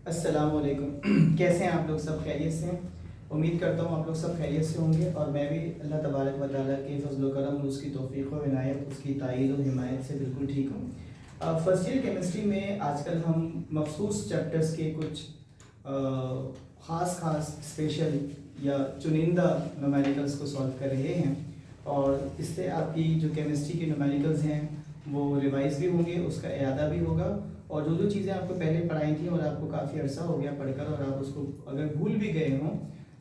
अस्सलामुअलैकुम। कैसे हैं आप लोग? सब खैरियत से हैं? उम्मीद करता हूँ आप लोग सब खैरियत से होंगे और मैं भी अल्लाह तबारक व तआला के फजल करम, उसकी तौफीक व इनायत, उसकी तायीद और हिमायत से बिल्कुल ठीक हूँ। फर्स्ट ईयर केमिस्ट्री में आजकल हम मखसूस चैप्टर्स के कुछ ख़ास स्पेशल या चुनिंदा न्यूमेरिकल्स को सॉल्व कर रहे हैं और इससे आपकी जो केमिस्ट्री के न्यूमेरिकल्स हैं वो रिवाइज भी होंगे, उसका इयादा भी होगा और जो चीज़ें आपको पहले पढ़ाई थी और आपको काफ़ी अर्सा हो गया पढ़कर और आप उसको अगर भूल भी गए हों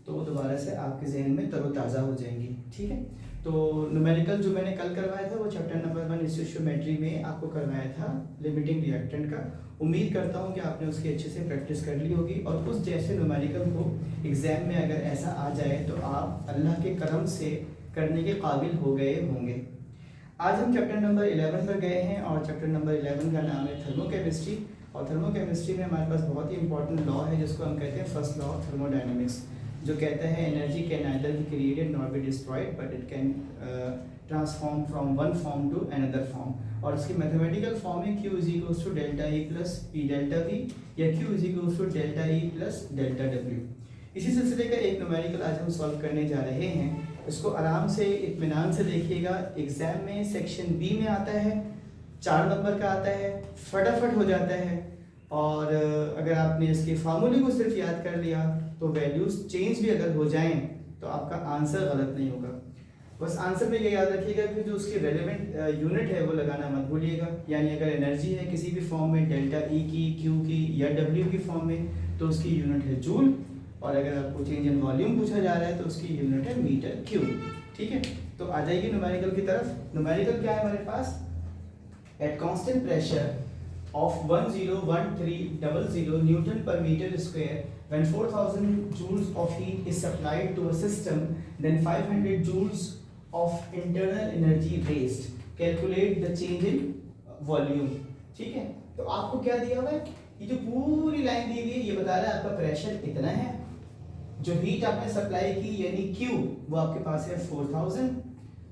तो वो दोबारा से आपके जहन में तरोताज़ा हो जाएंगी। ठीक है, तो न्यूमेरिकल जो मैंने कल करवाया था वो चैप्टर नंबर 1 स्टोइचियोमेट्री में आपको करवाया था लिमिटिंग रिएक्टेंट का। उम्मीद करता हूँ कि आपने उसकी अच्छे से प्रैक्टिस कर ली होगी और उस जैसे न्यूमेरिकल को एग्ज़ाम में अगर ऐसा आ जाए तो आप अल्लाह के करम से करने के काबिल हो गए होंगे। आज हम चैप्टर नंबर 11 पर गए हैं और चैप्टर नंबर 11 का नाम है थर्मोकेमिस्ट्री और थर्मोकेमिस्ट्री में हमारे पास बहुत ही इंपॉर्टेंट लॉ है जिसको हम कहते हैं फर्स्ट लॉ ऑफ थर्मोडायनेमिक्स, जो कहता है energy can neither be created not be destroyed but it can transform from one form to another form. और इसकी मैथमेटिकल फॉर्म है Q is equals to delta E plus P delta V या Q is equals to delta E plus delta W। इसी सिलसिले का एक numerical आज हम सॉल्व करने जा रहे हैं। इसको आराम से इत्मीनान से देखिएगा, एग्जाम में सेक्शन बी में आता है, 4 नंबर का आता है, फटाफट हो जाता है और अगर आपने इसके फार्मूले को सिर्फ याद कर लिया तो वैल्यूज चेंज भी अगर हो जाएं तो आपका आंसर गलत नहीं होगा। बस आंसर में ये याद रखिएगा कि जो उसकी रेलेवेंट यूनिट है वो लगाना मत भूलिएगा। यानी अगर एनर्जी है किसी भी फॉर्म में डेल्टा E की, Q की या W की फॉर्म में तो उसकी यूनिट है जूल और अगर आपको चेंज इन वॉल्यूम पूछा जा रहा है तो उसकी यूनिट है मीटर क्यूब। ठीक है, तो आ जाइए न्यूमेरिकल की तरफ। न्यूमेरिकल क्या है हमारे पास? At constant pressure of 101300 Newton per meter square, when 4000 joules of heat is supplied to a system, then 500 joules of internal energy raised. Calculate the change in volume. ठीक है, तो आपको क्या दिया हुआ है? ये जो पूरी लाइन दी हुई है ये बता रहा है आपका प्रेशर इतना है, जो हीट आपने सप्लाई की यानी Q वो आपके पास है 4000,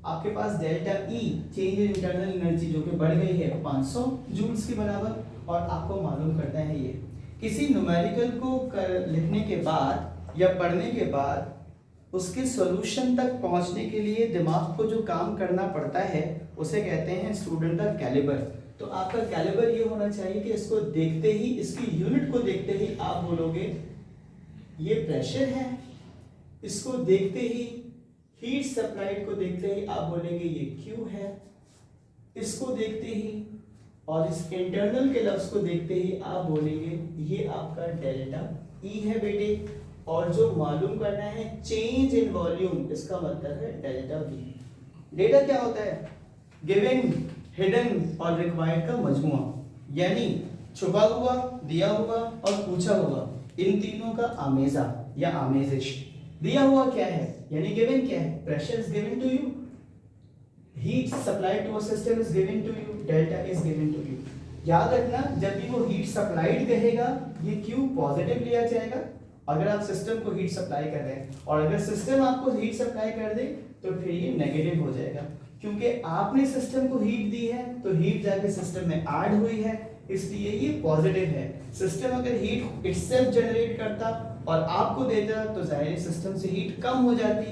आपके पास delta E change in internal energy जो कि बढ़ गई है 500 जूल्स के बराबर और आपको मालूम करना है ये। किसी न्यूमेरिकल को लिखने के बाद या पढ़ने के बाद उसके सॉल्यूशन तक पहुंचने के लिए दिमाग को जो काम करना पड़ता है उसे कहते हैं स्टूडेंट का कैलिबर। तो आपका कैलिबर ये होना चाहिए कि इसको देखते ही, इसकी यूनिट को देखते ही आप बोलोगे ये प्रेशर है, इसको देखते ही हीट सप्लाइड को देखते ही आप बोलेंगे ये Q है, इसको देखते ही और इस इंटरनल के लफ्ज को देखते ही आप बोलेंगे ये आपका डेल्टा E है बेटे। और जो मालूम करना है चेंज इन वॉल्यूम, इसका मतलब है डेल्टा V। डेटा क्या होता है? गिवन, हिडन और रिक्वायर्ड का मजमुआ, यानी छुपा हुआ, दिया हुआ और पूछा हुआ, इन तीनों का आमेजा या आमेजिश। दिया हुआ क्या है यानी गिवन क्या है? Pressure is given to you, heat supplied to a system is given to you, delta is given to you. याद रखना जब भी वो हीट सप्लाइड कहेगा ये Q पॉजिटिव लिया जाएगा अगर आप सिस्टम को हीट सप्लाई कर रहे हैं, और अगर सिस्टम आपको हीट सप्लाई कर दे तो फिर ये नेगेटिव हो जाएगा, क्योंकि आपने सिस्टम को हीट दी है तो हीट जाके सिस्टम में ऐड हुई है, इसलिए ये पॉजिटिव है। सिस्टम अगर हीट इटसेल्फ जनरेट करता और आपको देता तो जाहिर सिस्टम से हीट कम हो जाती,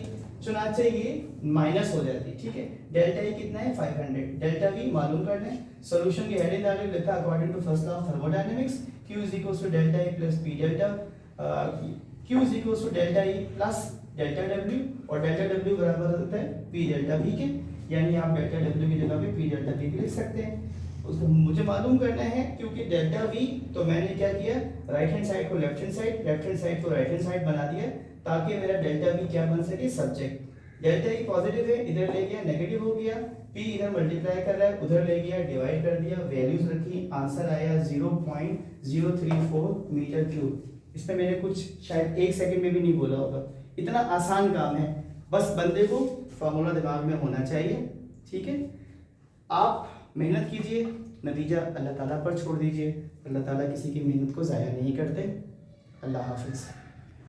चुनाचे ये माइनस हो जाती। ठीक है, डेल्टा E कितना है? 500। डेल्टा V मालूम करना है। सॉल्यूशन की हेडिंग डालिए, लिखा according to first law of thermodynamics Q is equals to delta E plus P delta, Q is equals to delta E plus delta W और डेल्टा W बराबर होता है P डेल्टा V के, यानी आप डेल्टा W की जगह पे P डेल्टा V भी लिख सकते हैं। उसको मुझे मालूम करना है क्योंकि डेल्टा V, तो मैंने क्या किया, राइट हैंड साइड को left hand side, left hand side को राइट हैंड साइड बना दिया ताकि मेरा डेल्टा V क्या बन सके? सब्जेक्ट। डेल्टा E पॉजिटिव है, इधर ले गया नेगेटिव हो गया, P इधर मल्टीप्लाई कर रहा है उधर ले गया डिवाइड कर दिया, वैल्यूज रखी, आंसर आया 0.034 मीटर क्यूब। इसमें मैंने कुछ शायद 1 सेकंड में भी नहीं बोला होगा, इतना आसान काम है, बस बंदे को फॉर्मूला दिमाग में होना चाहिए। ठीक है, आप मेहनत कीजिए, नतीजा अल्लाह ताला पर छोड़ दीजिए। अल्लाह ताला किसी की मेहनत को ज़ाया नहीं करते। अल्लाह हाफिज़।